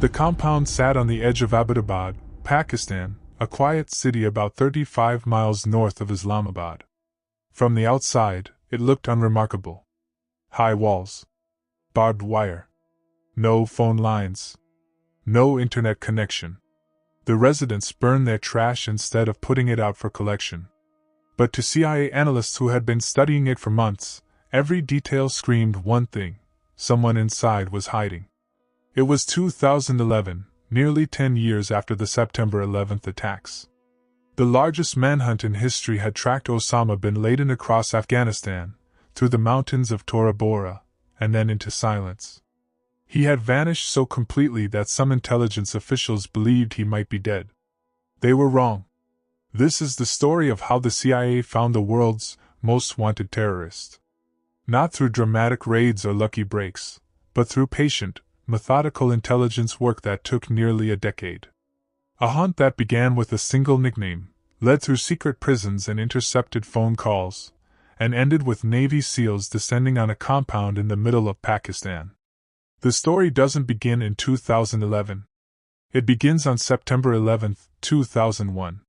The compound sat on the edge of Abbottabad, Pakistan, a quiet city about 35 miles north of Islamabad. From the outside, it looked unremarkable. High walls. Barbed wire. No phone lines. No internet connection. The residents burned their trash instead of putting it out for collection. But to CIA analysts who had been studying it for months, every detail screamed one thing: someone inside was hiding. It was 2011, nearly 10 years after the September 11th attacks. The largest manhunt in history had tracked Osama bin Laden across Afghanistan, through the mountains of Tora Bora, and then into silence. He had vanished so completely that some intelligence officials believed he might be dead. They were wrong. This is the story of how the CIA found the world's most wanted terrorist. Not through dramatic raids or lucky breaks, but through patient, methodical intelligence work that took nearly a decade. A hunt that began with a single nickname, led through secret prisons and intercepted phone calls, and ended with Navy SEALs descending on a compound in the middle of Pakistan. The story doesn't begin in 2011. It begins on September 11, 2001.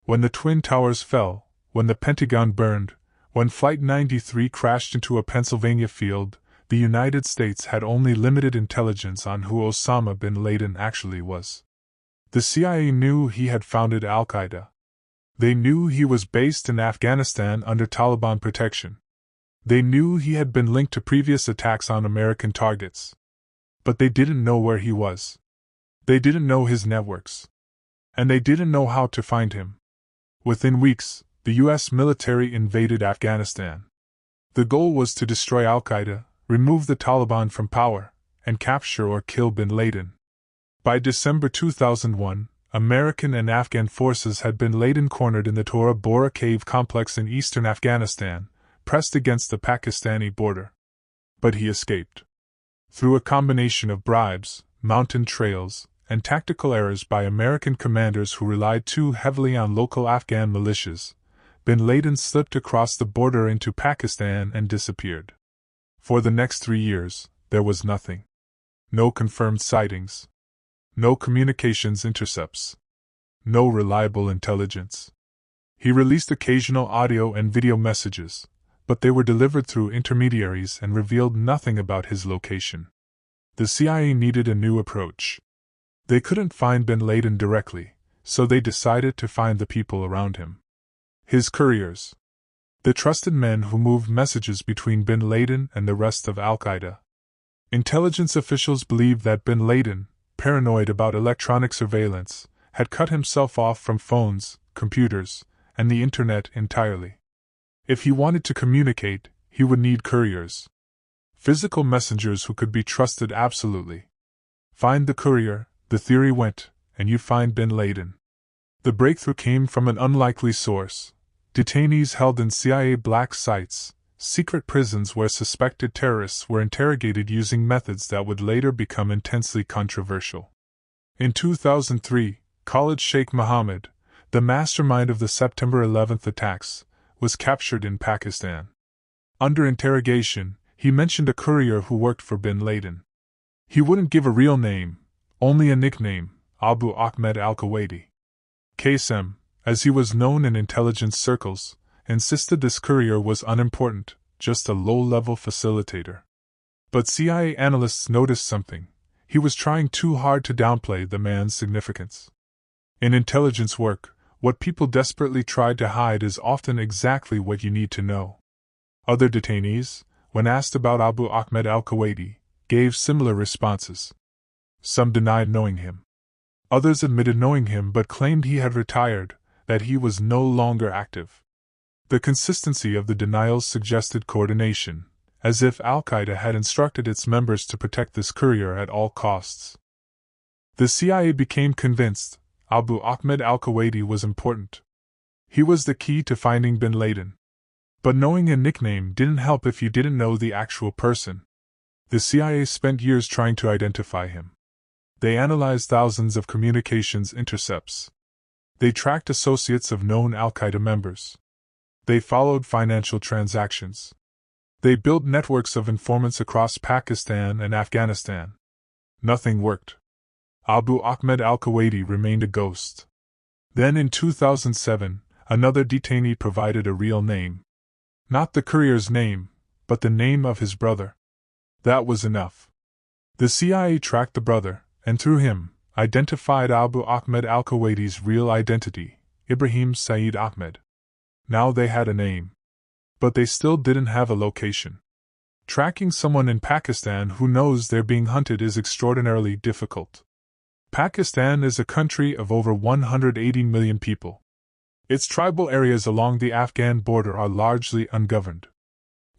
When the Twin Towers fell, when the Pentagon burned, when Flight 93 crashed into a Pennsylvania field, the United States had only limited intelligence on who Osama bin Laden actually was. The CIA knew he had founded Al-Qaeda. They knew he was based in Afghanistan under Taliban protection. They knew he had been linked to previous attacks on American targets. But they didn't know where he was. They didn't know his networks. And they didn't know how to find him. Within weeks, the U.S. military invaded Afghanistan. The goal was to destroy Al-Qaeda, remove the Taliban from power, and capture or kill bin Laden. By December 2001, American and Afghan forces had bin Laden cornered in the Tora Bora cave complex in eastern Afghanistan, pressed against the Pakistani border. But he escaped. Through a combination of bribes, mountain trails, and tactical errors by American commanders who relied too heavily on local Afghan militias, bin Laden slipped across the border into Pakistan and disappeared. For the next 3 years, there was nothing. No confirmed sightings. No communications intercepts. No reliable intelligence. He released occasional audio and video messages, but they were delivered through intermediaries and revealed nothing about his location. The CIA needed a new approach. They couldn't find bin Laden directly, so they decided to find the people around him. His couriers. The trusted men who moved messages between bin Laden and the rest of Al-Qaeda. Intelligence officials believed that bin Laden, paranoid about electronic surveillance, had cut himself off from phones, computers, and the internet entirely. If he wanted to communicate, he would need couriers. Physical messengers who could be trusted absolutely. Find the courier, the theory went, and you find bin Laden. The breakthrough came from an unlikely source: detainees held in CIA black sites, secret prisons where suspected terrorists were interrogated using methods that would later become intensely controversial. In 2003, Khalid Sheikh Mohammed, the mastermind of the September 11th attacks, was captured in Pakistan. Under interrogation, he mentioned a courier who worked for bin Laden. He wouldn't give a real name, only a nickname, Abu Ahmed al-Kuwaiti. Qasem, as he was known in intelligence circles, insisted this courier was unimportant, just a low-level facilitator. But CIA analysts noticed something: he was trying too hard to downplay the man's significance. In intelligence work, what people desperately try to hide is often exactly what you need to know. Other detainees, when asked about Abu Ahmed al-Kuwaiti, gave similar responses. Some denied knowing him. Others admitted knowing him but claimed he had retired, that he was no longer active. The consistency of the denials suggested coordination, as if Al-Qaeda had instructed its members to protect this courier at all costs. The CIA became convinced Abu Ahmed al-Kuwaiti was important. He was the key to finding bin Laden. But knowing a nickname didn't help if you didn't know the actual person. The CIA spent years trying to identify him. They analyzed thousands of communications intercepts. They tracked associates of known Al-Qaeda members. They followed financial transactions. They built networks of informants across Pakistan and Afghanistan. Nothing worked. Abu Ahmed al-Kuwaiti remained a ghost. Then in 2007, another detainee provided a real name. Not the courier's name, but the name of his brother. That was enough. The CIA tracked the brother, and through him, identified Abu Ahmed al-Kuwaiti's real identity, Ibrahim Saeed Ahmed. Now they had a name. But they still didn't have a location. Tracking someone in Pakistan who knows they're being hunted is extraordinarily difficult. Pakistan is a country of over 180 million people. Its tribal areas along the Afghan border are largely ungoverned.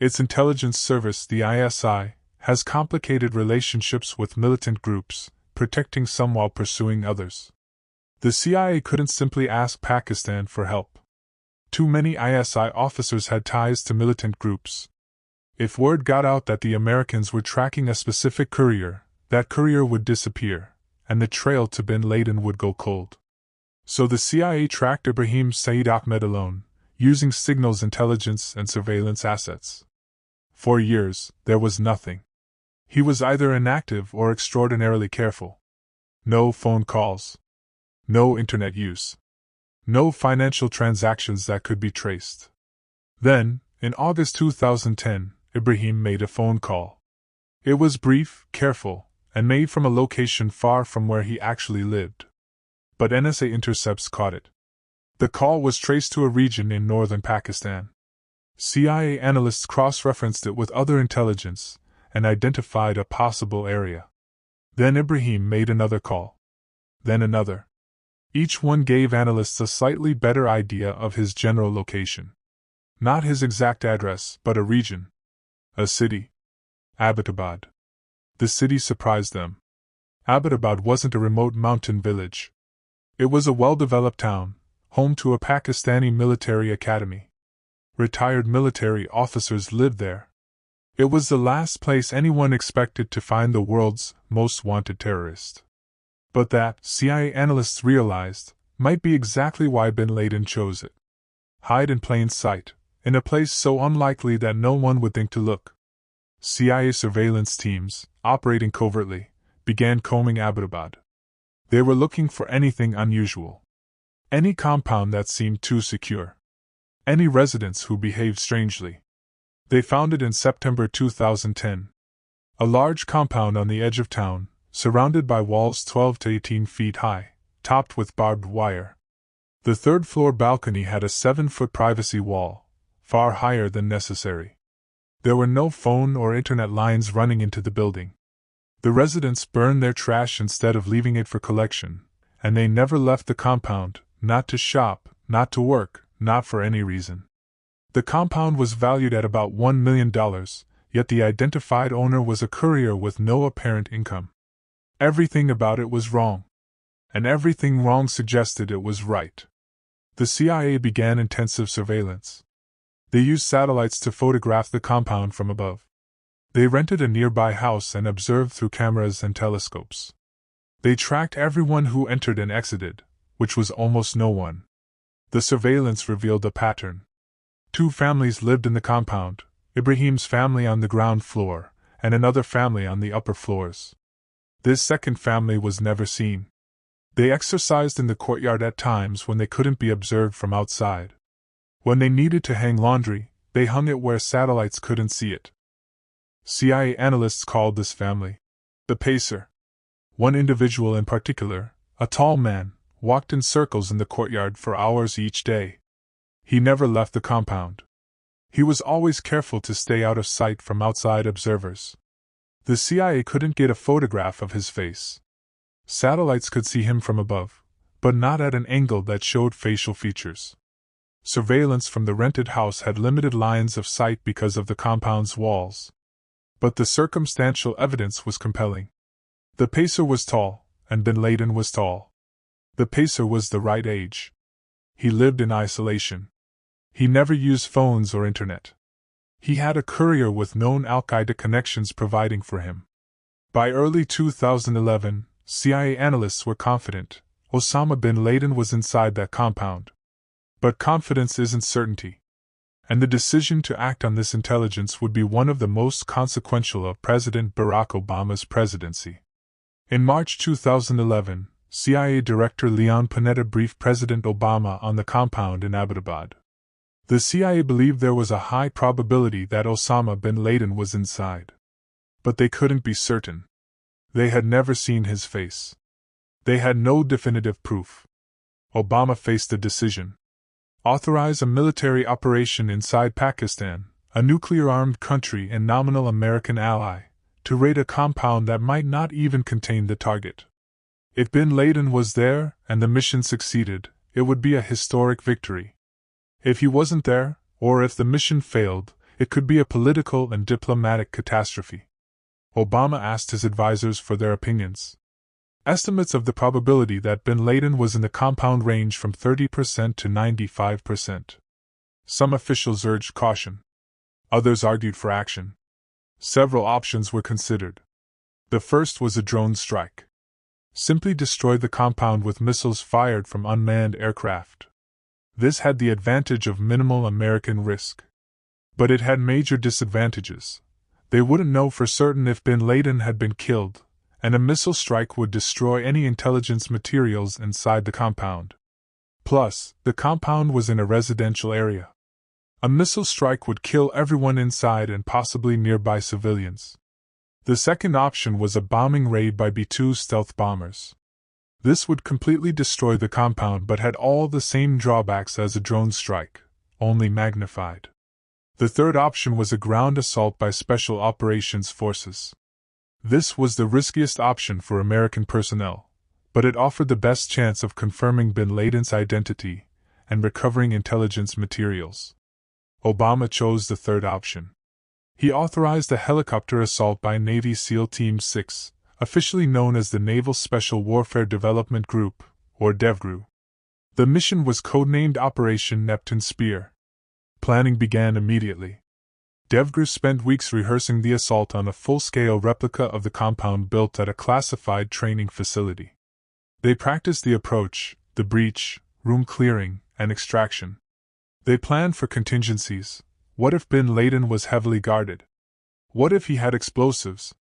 Its intelligence service, the ISI, has complicated relationships with militant groups, protecting some while pursuing others. The CIA couldn't simply ask Pakistan for help. Too many ISI officers had ties to militant groups. If word got out that the Americans were tracking a specific courier, that courier would disappear, and the trail to bin Laden would go cold. So the CIA tracked Ibrahim Saeed Ahmed alone, using signals intelligence and surveillance assets. For years, there was nothing. He was either inactive or extraordinarily careful. No phone calls. No internet use. No financial transactions that could be traced. Then, in August 2010, Ibrahim made a phone call. It was brief, careful, and made from a location far from where he actually lived. But NSA intercepts caught it. The call was traced to a region in northern Pakistan. CIA analysts cross-referenced it with other intelligence and identified a possible area. Then Ibrahim made another call. Then another. Each one gave analysts a slightly better idea of his general location. Not his exact address, but a region. A city. Abbottabad. The city surprised them. Abbottabad wasn't a remote mountain village. It was a well-developed town, home to a Pakistani military academy. Retired military officers lived there. It was the last place anyone expected to find the world's most wanted terrorist. But that, CIA analysts realized, might be exactly why bin Laden chose it. Hide in plain sight, in a place so unlikely that no one would think to look. CIA surveillance teams, operating covertly, began combing Abbottabad. They were looking for anything unusual. Any compound that seemed too secure. Any residents who behaved strangely. They found it in September 2010. A large compound on the edge of town, surrounded by walls 12 to 18 feet high, topped with barbed wire. The third-floor balcony had a 7-foot privacy wall, far higher than necessary. There were no phone or internet lines running into the building. The residents burned their trash instead of leaving it for collection, and they never left the compound, not to shop, not to work, not for any reason. The compound was valued at about $1 million, yet the identified owner was a courier with no apparent income. Everything about it was wrong. And everything wrong suggested it was right. The CIA began intensive surveillance. They used satellites to photograph the compound from above. They rented a nearby house and observed through cameras and telescopes. They tracked everyone who entered and exited, which was almost no one. The surveillance revealed a pattern. 2 families lived in the compound, Ibrahim's family on the ground floor, and another family on the upper floors. This second family was never seen. They exercised in the courtyard at times when they couldn't be observed from outside. When they needed to hang laundry, they hung it where satellites couldn't see it. CIA analysts called this family the Pacer. One individual in particular, a tall man, walked in circles in the courtyard for hours each day. He never left the compound. He was always careful to stay out of sight from outside observers. The CIA couldn't get a photograph of his face. Satellites could see him from above, but not at an angle that showed facial features. Surveillance from the rented house had limited lines of sight because of the compound's walls. But the circumstantial evidence was compelling. The Pacer was tall, and bin Laden was tall. The Pacer was the right age. He lived in isolation. He never used phones or internet. He had a courier with known Al-Qaeda connections providing for him. By early 2011, CIA analysts were confident Osama bin Laden was inside that compound. But confidence isn't certainty. And the decision to act on this intelligence would be one of the most consequential of President Barack Obama's presidency. In March 2011, CIA Director Leon Panetta briefed President Obama on the compound in Abbottabad. The CIA believed there was a high probability that Osama bin Laden was inside. But they couldn't be certain. They had never seen his face. They had no definitive proof. Obama faced a decision. Authorize a military operation inside Pakistan, a nuclear-armed country and nominal American ally, to raid a compound that might not even contain the target. If bin Laden was there and the mission succeeded, it would be a historic victory. If he wasn't there, or if the mission failed, it could be a political and diplomatic catastrophe. Obama asked his advisors for their opinions. Estimates of the probability that bin Laden was in the compound range from 30% to 95%. Some officials urged caution. Others argued for action. Several options were considered. The first was a drone strike. Simply destroy the compound with missiles fired from unmanned aircraft. This had the advantage of minimal American risk. But it had major disadvantages. They wouldn't know for certain if bin Laden had been killed, and a missile strike would destroy any intelligence materials inside the compound. Plus, the compound was in a residential area. A missile strike would kill everyone inside and possibly nearby civilians. The second option was a bombing raid by B-2 stealth bombers. This would completely destroy the compound but had all the same drawbacks as a drone strike, only magnified. The third option was a ground assault by Special Operations Forces. This was the riskiest option for American personnel, but it offered the best chance of confirming bin Laden's identity and recovering intelligence materials. Obama chose the third option. He authorized a helicopter assault by Navy SEAL Team 6, officially known as the Naval Special Warfare Development Group, or DEVGRU. The mission was codenamed Operation Neptune Spear. Planning began immediately. DEVGRU spent weeks rehearsing the assault on a full-scale replica of the compound built at a classified training facility. They practiced the approach, the breach, room clearing, and extraction. They planned for contingencies. What if bin Laden was heavily guarded? What if he had explosives?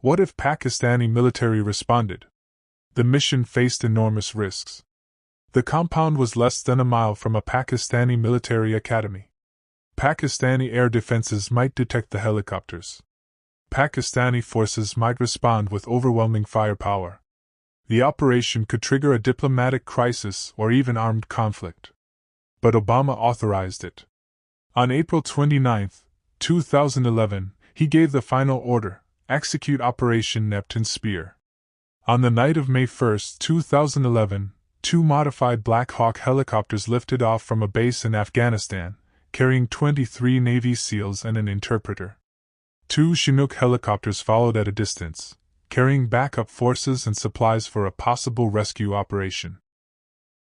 What if Pakistani military responded? The mission faced enormous risks. The compound was less than a mile from a Pakistani military academy. Pakistani air defenses might detect the helicopters. Pakistani forces might respond with overwhelming firepower. The operation could trigger a diplomatic crisis or even armed conflict. But Obama authorized it. On April 29, 2011, he gave the final order: execute Operation Neptune Spear. On the night of May 1, 2011, two modified Black Hawk helicopters lifted off from a base in Afghanistan, carrying 23 Navy SEALs and an interpreter. Two Chinook helicopters followed at a distance, carrying backup forces and supplies for a possible rescue operation.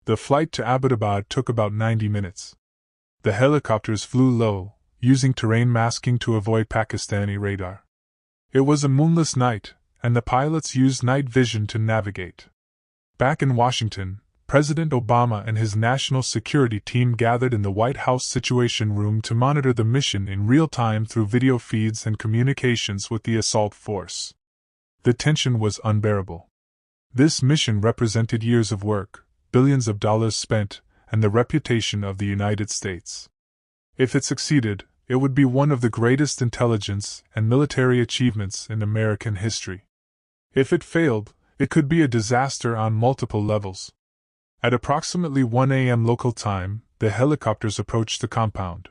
The flight to Abbottabad took about 90 minutes. The helicopters flew low, using terrain masking to avoid Pakistani radar. It was a moonless night, and the pilots used night vision to navigate. Back in Washington, President Obama and his national security team gathered in the White House Situation Room to monitor the mission in real time through video feeds and communications with the assault force. The tension was unbearable. This mission represented years of work, billions of dollars spent, and the reputation of the United States. If it succeeded, it would be one of the greatest intelligence and military achievements in American history. If it failed, it could be a disaster on multiple levels. At approximately 1 a.m. local time, the helicopters approached the compound.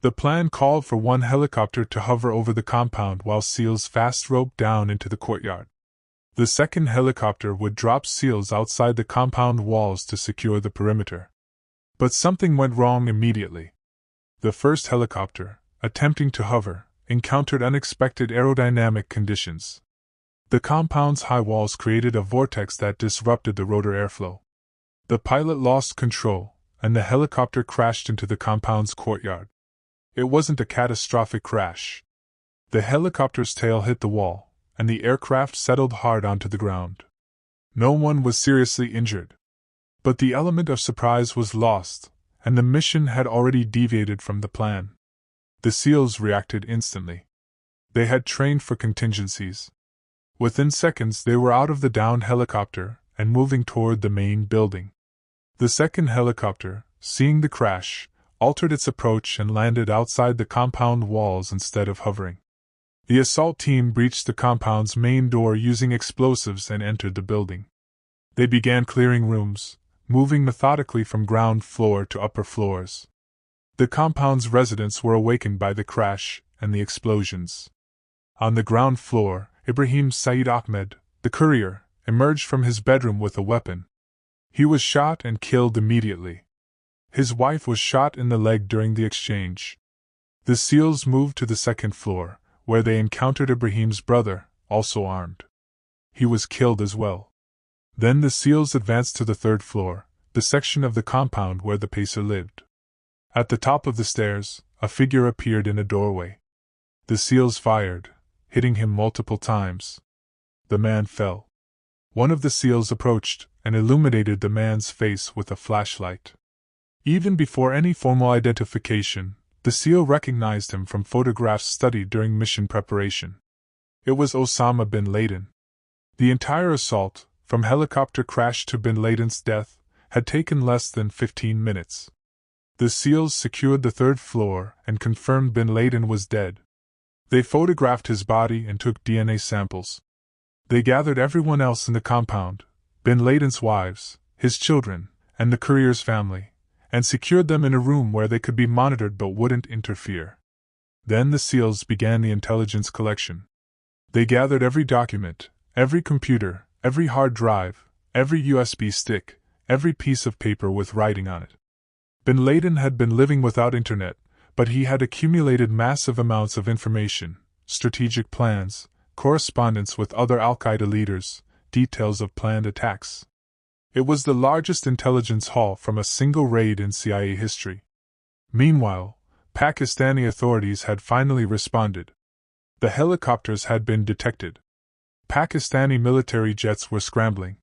The plan called for one helicopter to hover over the compound while SEALs fast roped down into the courtyard. The second helicopter would drop SEALs outside the compound walls to secure the perimeter. But something went wrong immediately. The first helicopter, attempting to hover, encountered unexpected aerodynamic conditions. The compound's high walls created a vortex that disrupted the rotor airflow. The pilot lost control, and the helicopter crashed into the compound's courtyard. It wasn't a catastrophic crash. The helicopter's tail hit the wall, and the aircraft settled hard onto the ground. No one was seriously injured. But the element of surprise was lost, and the mission had already deviated from the plan. The SEALs reacted instantly. They had trained for contingencies. Within seconds they were out of the downed helicopter and moving toward the main building. The second helicopter, seeing the crash, altered its approach and landed outside the compound walls instead of hovering. The assault team breached the compound's main door using explosives and entered the building. They began clearing rooms, moving methodically from ground floor to upper floors. The compound's residents were awakened by the crash and the explosions. On the ground floor, Ibrahim Saeed Ahmed, the courier, emerged from his bedroom with a weapon. He was shot and killed immediately. His wife was shot in the leg during the exchange. The SEALs moved to the second floor, where they encountered Ibrahim's brother, also armed. He was killed as well. Then the SEALs advanced to the third floor, the section of the compound where the pacer lived. At the top of the stairs, a figure appeared in a doorway. The SEALs fired, hitting him multiple times. The man fell. One of the SEALs approached and illuminated the man's face with a flashlight. Even before any formal identification, the SEAL recognized him from photographs studied during mission preparation. It was Osama bin Laden. The entire assault, from helicopter crash to bin Laden's death, had taken less than 15 minutes. The SEALs secured the third floor and confirmed bin Laden was dead. They photographed his body and took DNA samples. They gathered everyone else in the compound, bin Laden's wives, his children, and the courier's family, and secured them in a room where they could be monitored but wouldn't interfere. Then the SEALs began the intelligence collection. They gathered every document, every computer, every hard drive, every USB stick, every piece of paper with writing on it. Bin Laden had been living without internet, but he had accumulated massive amounts of information, strategic plans, correspondence with other al-Qaeda leaders, details of planned attacks. It was the largest intelligence haul from a single raid in CIA history. Meanwhile, Pakistani authorities had finally responded. The helicopters had been detected. Pakistani military jets were scrambling.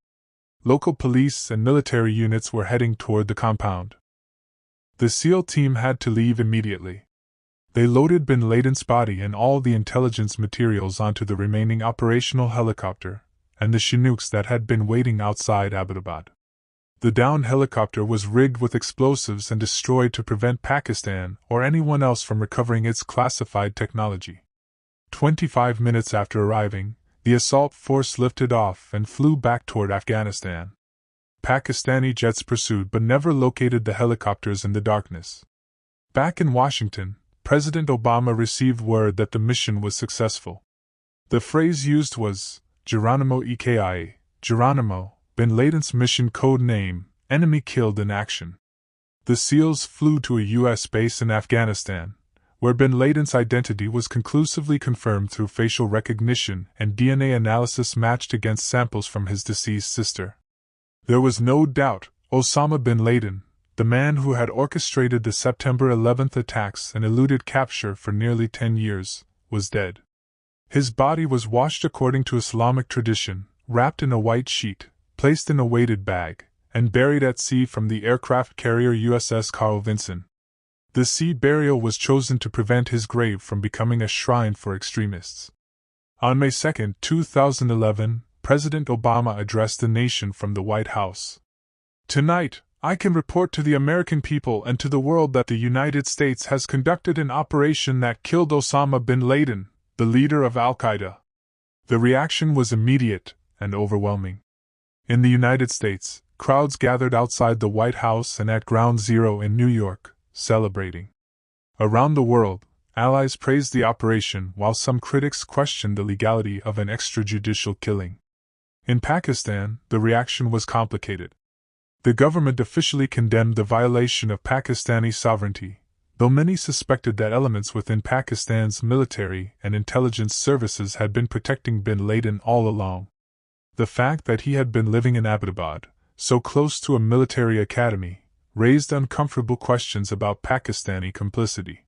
Local police and military units were heading toward the compound. The SEAL team had to leave immediately. They loaded bin Laden's body and all the intelligence materials onto the remaining operational helicopter and the Chinooks that had been waiting outside Abbottabad. The downed helicopter was rigged with explosives and destroyed to prevent Pakistan or anyone else from recovering its classified technology. 25 minutes after arriving, the assault force lifted off and flew back toward Afghanistan. Pakistani jets pursued but never located the helicopters in the darkness. Back in Washington, President Obama received word that the mission was successful. The phrase used was, Geronimo Eki, Geronimo, bin Laden's mission code name, enemy killed in action. The SEALs flew to a U.S. base in Afghanistan, where bin Laden's identity was conclusively confirmed through facial recognition and DNA analysis matched against samples from his deceased sister. There was no doubt Osama bin Laden, the man who had orchestrated the September 11th attacks and eluded capture for nearly 10 years, was dead. His body was washed according to Islamic tradition, wrapped in a white sheet, placed in a weighted bag, and buried at sea from the aircraft carrier USS Carl Vinson. The sea burial was chosen to prevent his grave from becoming a shrine for extremists. On May 2, 2011, President Obama addressed the nation from the White House. Tonight, I can report to the American people and to the world that the United States has conducted an operation that killed Osama bin Laden, the leader of al-Qaeda. The reaction was immediate and overwhelming. In the United States, crowds gathered outside the White House and at Ground Zero in New York, celebrating. Around the world, allies praised the operation while some critics questioned the legality of an extrajudicial killing. In Pakistan, the reaction was complicated. The government officially condemned the violation of Pakistani sovereignty, though many suspected that elements within Pakistan's military and intelligence services had been protecting bin Laden all along. The fact that he had been living in Abbottabad, so close to a military academy, raised uncomfortable questions about Pakistani complicity.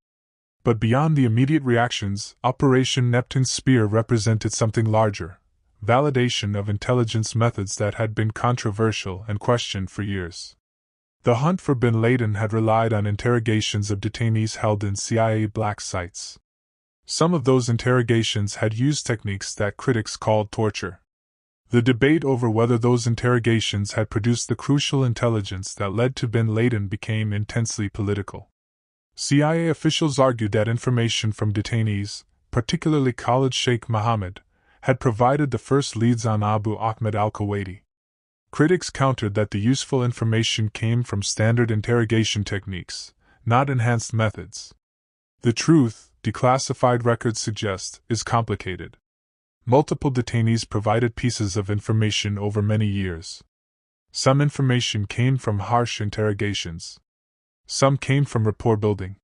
But beyond the immediate reactions, Operation Neptune Spear represented something larger: validation of intelligence methods that had been controversial and questioned for years. The hunt for bin Laden had relied on interrogations of detainees held in CIA black sites. Some of those interrogations had used techniques that critics called torture. The debate over whether those interrogations had produced the crucial intelligence that led to bin Laden became intensely political. CIA officials argued that information from detainees, particularly Khalid Sheikh Mohammed, had provided the first leads on Abu Ahmed al-Kuwaiti. Critics countered that the useful information came from standard interrogation techniques, not enhanced methods. The truth, declassified records suggest, is complicated. Multiple detainees provided pieces of information over many years. Some information came from harsh interrogations. Some came from rapport building.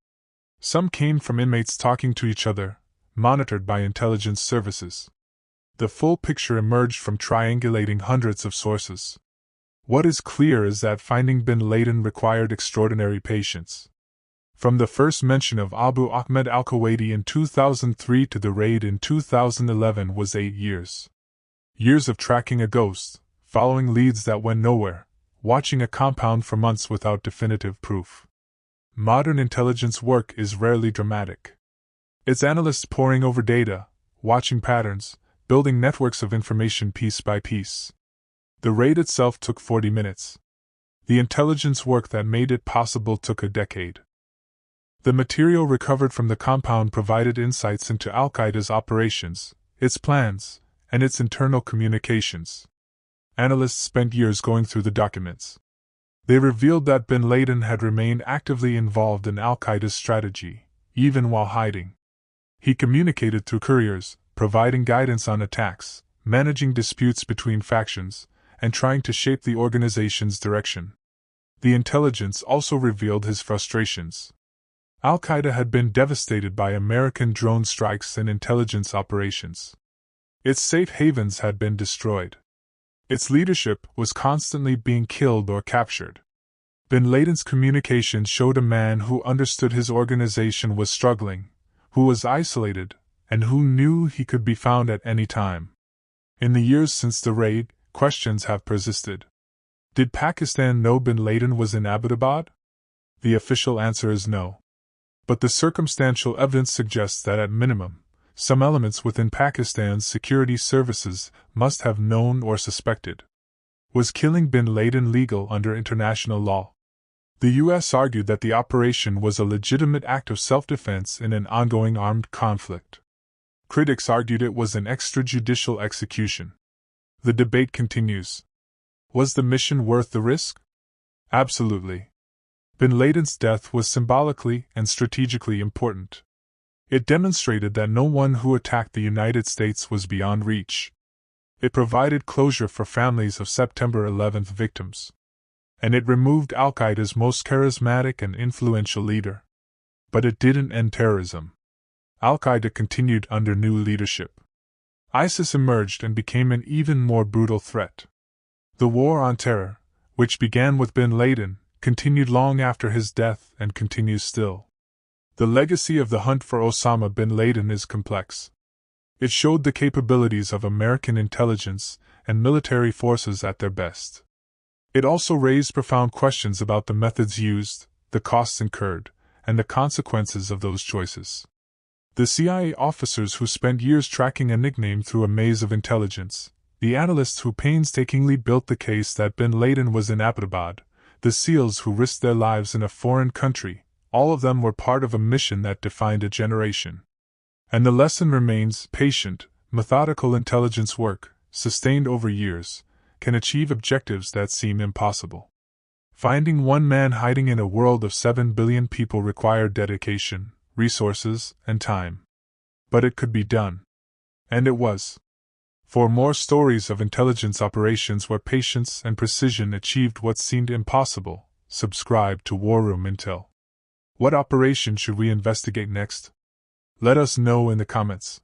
Some came from inmates talking to each other, monitored by intelligence services. The full picture emerged from triangulating hundreds of sources. What is clear is that finding bin Laden required extraordinary patience. From the first mention of Abu Ahmed al-Kuwaiti in 2003 to the raid in 2011 was 8 years. Years of tracking a ghost, following leads that went nowhere, watching a compound for months without definitive proof. Modern intelligence work is rarely dramatic. It's analysts poring over data, watching patterns, building networks of information piece by piece. The raid itself took 40 minutes. The intelligence work that made it possible took a decade. The material recovered from the compound provided insights into Al-Qaeda's operations, its plans, and its internal communications. Analysts spent years going through the documents. They revealed that bin Laden had remained actively involved in Al-Qaeda's strategy, even while hiding. He communicated through couriers, providing guidance on attacks, managing disputes between factions, and trying to shape the organization's direction. The intelligence also revealed his frustrations. Al-Qaeda had been devastated by American drone strikes and intelligence operations. Its safe havens had been destroyed. Its leadership was constantly being killed or captured. Bin Laden's communication showed a man who understood his organization was struggling, who was isolated, and who knew he could be found at any time. In the years since the raid, questions have persisted. Did Pakistan know bin Laden was in Abbottabad? The official answer is no. But the circumstantial evidence suggests that at minimum, some elements within Pakistan's security services must have known or suspected. Was killing bin Laden legal under international law? The U.S. argued that the operation was a legitimate act of self-defense in an ongoing armed conflict. Critics argued it was an extrajudicial execution. The debate continues. Was the mission worth the risk? Absolutely. Bin Laden's death was symbolically and strategically important. It demonstrated that no one who attacked the United States was beyond reach. It provided closure for families of September 11 victims. And it removed Al-Qaeda's most charismatic and influential leader. But it didn't end terrorism. Al-Qaeda continued under new leadership. ISIS emerged and became an even more brutal threat. The war on terror, which began with bin Laden, continued long after his death and continues still. The legacy of the hunt for Osama bin Laden is complex. It showed the capabilities of American intelligence and military forces at their best. It also raised profound questions about the methods used, the costs incurred, and the consequences of those choices. The CIA officers who spent years tracking a nickname through a maze of intelligence, the analysts who painstakingly built the case that bin Laden was in Abbottabad, the SEALs who risked their lives in a foreign country, all of them were part of a mission that defined a generation. And the lesson remains: patient, methodical intelligence work, sustained over years, can achieve objectives that seem impossible. Finding one man hiding in a world of 7 billion people required dedication, resources, and time. But it could be done. And it was. For more stories of intelligence operations where patience and precision achieved what seemed impossible, subscribe to WarRoom Intel. What operation should we investigate next? Let us know in the comments.